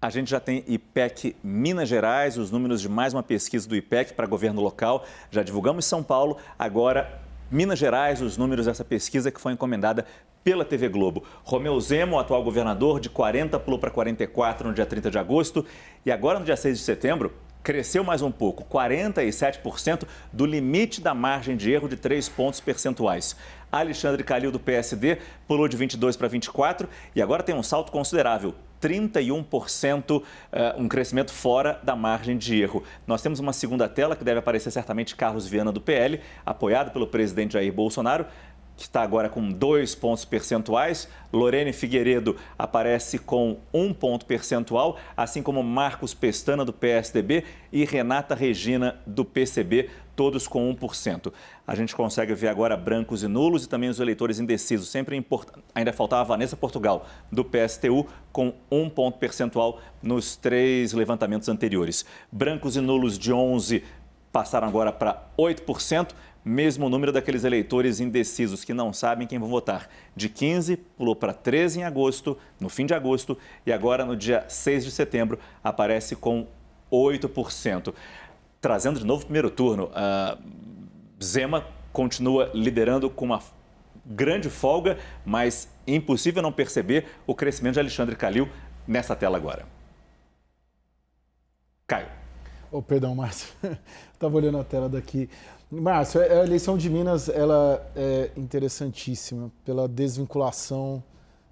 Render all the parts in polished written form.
A gente já tem IPEC Minas Gerais, os números de mais uma pesquisa do IPEC para governo local. Já divulgamos São Paulo, agora Minas Gerais, os números dessa pesquisa que foi encomendada pela TV Globo. Romeu Zema, o atual governador, de 40 pulou para 44 no dia 30 de agosto. E agora, no dia 6 de setembro, cresceu mais um pouco, 47% do limite da margem de erro de 3 pontos percentuais. Alexandre Calil, do PSD, pulou de 22 para 24 e agora tem um salto considerável, 31%, um crescimento fora da margem de erro. Nós temos uma segunda tela que deve aparecer certamente Carlos Viana, do PL, apoiado pelo presidente Jair Bolsonaro, que está agora com 2 pontos percentuais. Lorene Figueiredo aparece com 1 ponto percentual, assim como Marcos Pestana, do PSDB, e Renata Regina, do PCB, todos com 1%. A gente consegue ver agora brancos e nulos e também os eleitores indecisos. Sempre importante. Ainda faltava a Vanessa Portugal, do PSTU, com 1 ponto percentual nos 3 levantamentos anteriores. Brancos e nulos de 11% passaram agora para 8%. Mesmo número daqueles eleitores indecisos que não sabem quem vão votar. De 15, pulou para 13 em agosto, no fim de agosto, e agora no dia 6 de setembro aparece com 8%. Trazendo de novo o primeiro turno, Zema continua liderando com uma grande folga, mas impossível não perceber o crescimento de Alexandre Calil nessa tela agora. Caio. Oh, perdão, Márcio. Estava olhando a tela daqui. Márcio, a eleição de Minas ela é interessantíssima pela desvinculação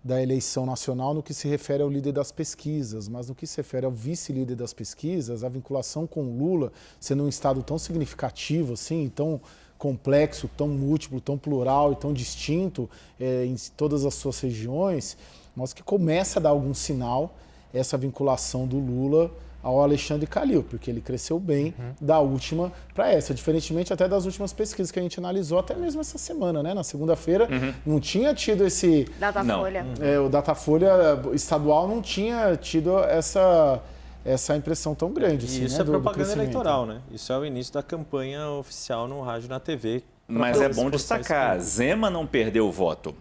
da eleição nacional no que se refere ao líder das pesquisas, mas no que se refere ao vice-líder das pesquisas, a vinculação com o Lula, sendo um estado tão significativo, assim, tão complexo, tão múltiplo, tão plural e tão distinto em todas as suas regiões, mas que começa a dar algum sinal essa vinculação do Lula ao Alexandre Calil, porque ele cresceu bem da última para essa, diferentemente até das últimas pesquisas que a gente analisou, até mesmo essa semana, né? Na segunda-feira, não tinha tido esse... Datafolha. O Datafolha estadual não tinha tido essa impressão tão grande. E assim, isso né? é propaganda eleitoral, né? Isso é o início da campanha oficial no rádio e na TV. Mas é bom destacar, Zema não perdeu o voto.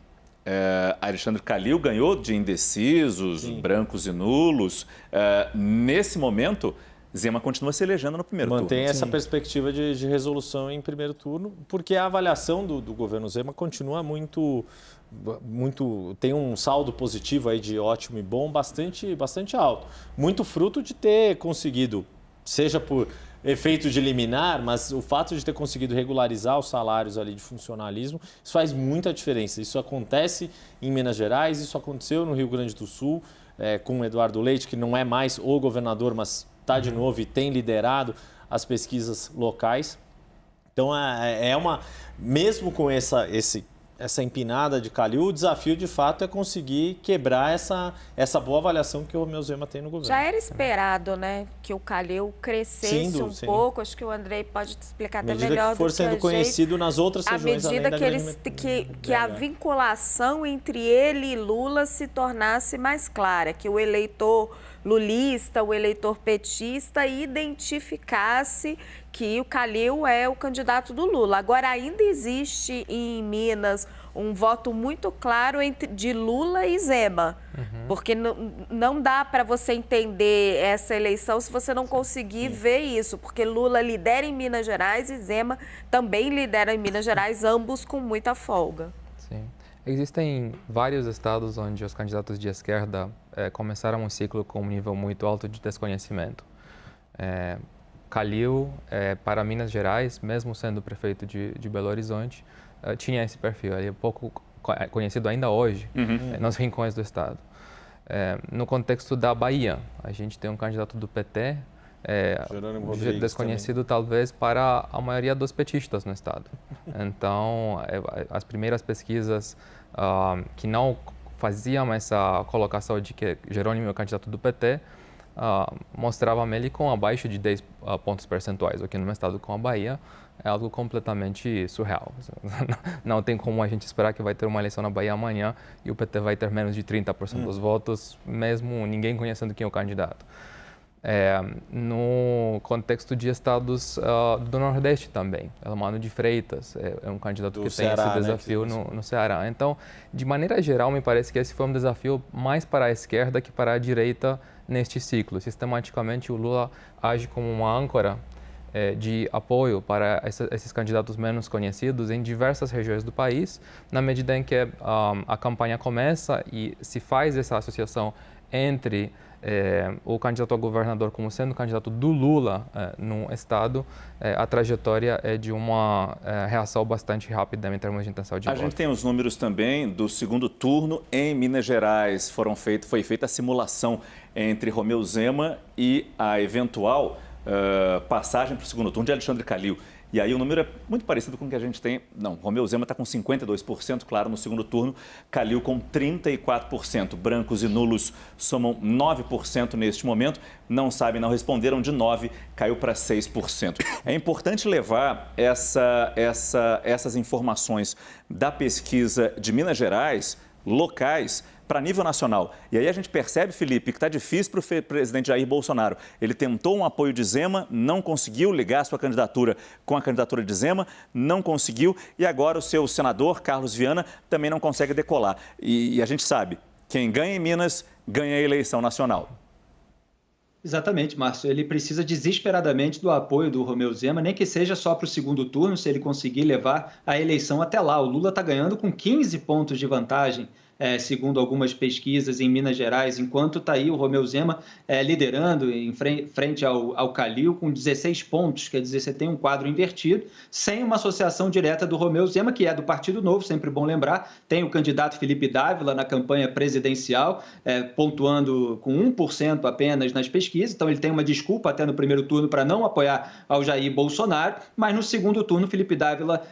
Alexandre Calil ganhou de indecisos, brancos e nulos. Nesse momento, Zema continua se elegendo no primeiro turno. Mantém essa perspectiva de resolução em primeiro turno, porque a avaliação do governo Zema continua muito, tem um saldo positivo aí de ótimo e bom bastante alto. Muito fruto de ter conseguido, seja por efeito de liminar, mas o fato de ter conseguido regularizar os salários ali de funcionalismo, isso faz muita diferença. Isso acontece em Minas Gerais, isso aconteceu no Rio Grande do Sul, com o Eduardo Leite, que não é mais o governador, mas está de novo e tem liderado as pesquisas locais. Então, mesmo com essa empinada de Calil, o desafio de fato é conseguir quebrar essa boa avaliação que o Romeu Zema tem no governo. Já era esperado, né, que o Calil crescesse um pouco. Acho que o Andrei pode te explicar até melhor do que a gente. À medida que for sendo conhecido nas outras regiões, à medida que a vinculação entre ele e Lula se tornasse mais clara, que o eleitor lulista, o eleitor petista identificasse que o Calil é o candidato do Lula. Agora, ainda existe em Minas um voto muito claro de Lula e Zema, porque não dá para você entender essa eleição se você não conseguir ver isso, porque Lula lidera em Minas Gerais e Zema também lidera em Minas Gerais, ambos com muita folga. Sim. Existem vários estados onde os candidatos de esquerda começaram um ciclo com um nível muito alto de desconhecimento. Calil, para Minas Gerais, mesmo sendo prefeito de Belo Horizonte, tinha esse perfil. Ele é pouco conhecido ainda hoje nos rincões do estado. No contexto da Bahia, a gente tem um candidato do PT, desconhecido talvez para a maioria dos petistas no estado. Então, as primeiras pesquisas que não faziam essa colocação de que Jerônimo é o candidato do PT, mostravam ele com abaixo de 10 pontos percentuais, o que no estado como a Bahia é algo completamente surreal. Não tem como a gente esperar que vai ter uma eleição na Bahia amanhã e o PT vai ter menos de 30% dos votos, mesmo ninguém conhecendo quem é o candidato. No contexto de estados do Nordeste também, Elmano de Freitas é um candidato que tem esse desafio no Ceará. Então, de maneira geral, me parece que esse foi um desafio mais para a esquerda que para a direita neste ciclo. Sistematicamente, o Lula age como uma âncora de apoio para esses candidatos menos conhecidos em diversas regiões do país, na medida em que a campanha começa e se faz essa associação entre o candidato a governador como sendo candidato do Lula num estado, a trajetória é de uma reação bastante rápida em termos de intenção de voto. A gente tem os números também do segundo turno em Minas Gerais. Foi feita a simulação entre Romeu Zema e a eventual passagem para o segundo turno de Alexandre Calil. E aí o número é muito parecido com o que a gente tem. Não, Romeu Zema está com 52%, claro, no segundo turno. Calil com 34%. Brancos e nulos somam 9% neste momento. Não sabem, não responderam de 9%, caiu para 6%. É importante levar essas informações da pesquisa de Minas Gerais, locais, para nível nacional. E aí a gente percebe, Felipe, que está difícil para o presidente Jair Bolsonaro. Ele tentou um apoio de Zema, não conseguiu ligar sua candidatura com a candidatura de Zema, não conseguiu. E agora o seu senador, Carlos Viana, também não consegue decolar. E a gente sabe, quem ganha em Minas, ganha a eleição nacional. Exatamente, Márcio. Ele precisa desesperadamente do apoio do Romeu Zema, nem que seja só para o segundo turno, se ele conseguir levar a eleição até lá. O Lula está ganhando com 15 pontos de vantagem, segundo algumas pesquisas em Minas Gerais, enquanto está aí o Romeu Zema liderando em frente ao Calil com 16 pontos, quer dizer, você tem um quadro invertido, sem uma associação direta do Romeu Zema, que é do Partido Novo, sempre bom lembrar, tem o candidato Felipe Dávila na campanha presidencial, pontuando com 1% apenas nas pesquisas, então ele tem uma desculpa até no primeiro turno para não apoiar ao Jair Bolsonaro, mas no segundo turno Felipe Dávila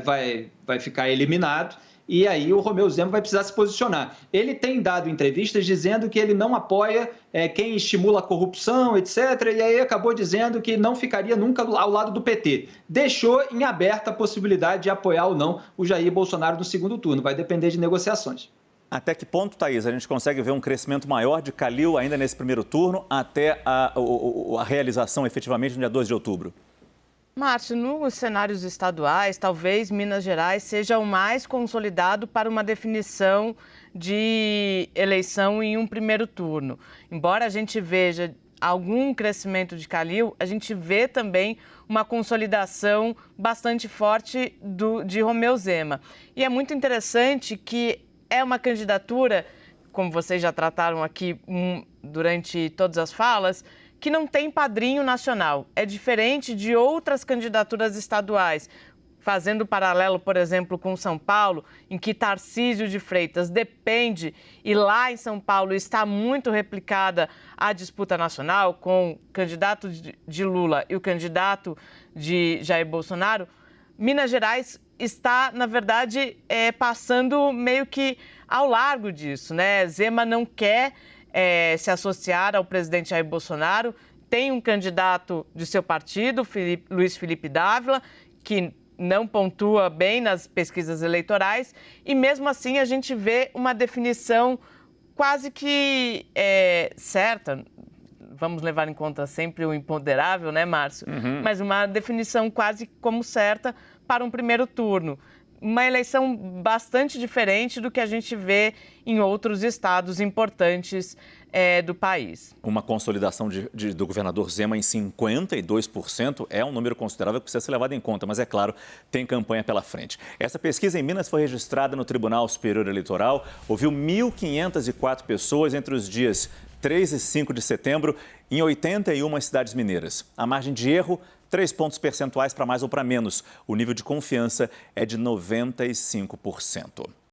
vai ficar eliminado. E aí o Romeu Zema vai precisar se posicionar. Ele tem dado entrevistas dizendo que ele não apoia quem estimula a corrupção, etc. E aí acabou dizendo que não ficaria nunca ao lado do PT. Deixou em aberta a possibilidade de apoiar ou não o Jair Bolsonaro no segundo turno. Vai depender de negociações. Até que ponto, Thaís, a gente consegue ver um crescimento maior de Calil ainda nesse primeiro turno até a realização efetivamente no dia 2 de outubro? Márcio, nos cenários estaduais, talvez Minas Gerais seja o mais consolidado para uma definição de eleição em um primeiro turno. Embora a gente veja algum crescimento de Calil, a gente vê também uma consolidação bastante forte de Romeu Zema. E é muito interessante que é uma candidatura, como vocês já trataram aqui durante todas as falas, que não tem padrinho nacional. É diferente de outras candidaturas estaduais, fazendo paralelo, por exemplo, com São Paulo, em que Tarcísio de Freitas depende, e lá em São Paulo está muito replicada a disputa nacional, com o candidato de Lula e o candidato de Jair Bolsonaro. Minas Gerais está, na verdade, passando meio que ao largo disso, né? Zema não quer se associar ao presidente Jair Bolsonaro, tem um candidato de seu partido, Luiz Felipe Dávila, que não pontua bem nas pesquisas eleitorais, e mesmo assim a gente vê uma definição quase que certa, vamos levar em conta sempre o imponderável, né, Márcio? Mas uma definição quase como certa para um primeiro turno. Uma eleição bastante diferente do que a gente vê em outros estados importantes do país. Uma consolidação do governador Zema em 52% é um número considerável que precisa ser levado em conta, mas é claro, tem campanha pela frente. Essa pesquisa em Minas foi registrada no Tribunal Superior Eleitoral, ouviu 1.504 pessoas entre os dias 3 e 5 de setembro em 81 cidades mineiras. A margem de erro, 3 pontos percentuais para mais ou para menos. O nível de confiança é de 95%.